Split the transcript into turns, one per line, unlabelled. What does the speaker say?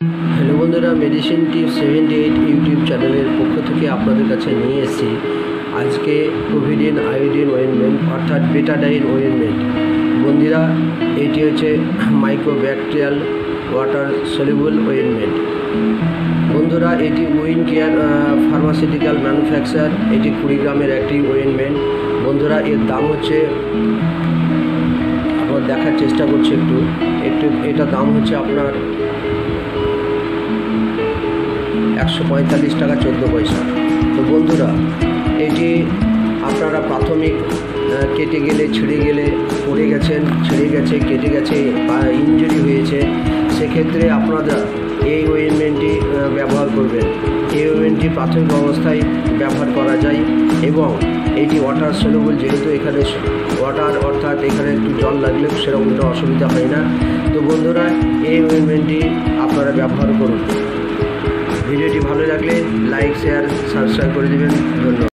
Hello বন্ধুরা, medicine tips 78 YouTube চ্যানেলের পক্ষ থেকে আপনাদের কাছে নিয়ে এসেছি আজকে প্রোভিডিন আয়োডিন অয়েনমেন্ট অর্থাৎ বেটাডাইন অয়েনমেন্ট। বন্ধুরা, এটি হচ্ছে মাইক্রোব্যাকটেরিয়াল ওয়াটার সলিউবল অয়েনমেন্ট। বন্ধুরা, এটি উইন কেয়ার ফার্মাসিউটিক্যাল ম্যানুফ্যাকচার। এটি 20 গ্রামের একটি অয়েনমেন্ট। বন্ধুরা, এর দাম হচ্ছে, আপনার দেখার চেষ্টা করছি একটু এটা দাম হচ্ছে আপনার 145 টাকা 14 পয়সা। তো বন্ধুরা, এটি আপনারা প্রাথমিক কেটে গেলে, ছিঁড়ে গেলে, পড়ে গেছেন, ছিঁড়ে গেছে, কেটে গেছে বা ইনজুরি হয়েছে, সেক্ষেত্রে আপনারা এই অয়েনমেন্টটি ব্যবহার করবেন। এই অয়েনমেন্টটি প্রাথমিক অবস্থায় ব্যবহার করা যায় এবং এটি ওয়াটার সলিউবল, যেহেতু এখানে ওয়াটার অর্থাৎ এখানে একটু জল লাগলে সেরকম কোনো অসুবিধা হয় না। তো বন্ধুরা, এই অয়েনমেন্টটি আপনারা ব্যবহার করুন। ভিডিওটি ভালো লাগলে লাইক, শেয়ার, সাবস্ক্রাইব করে দেবেন। ধন্যবাদ।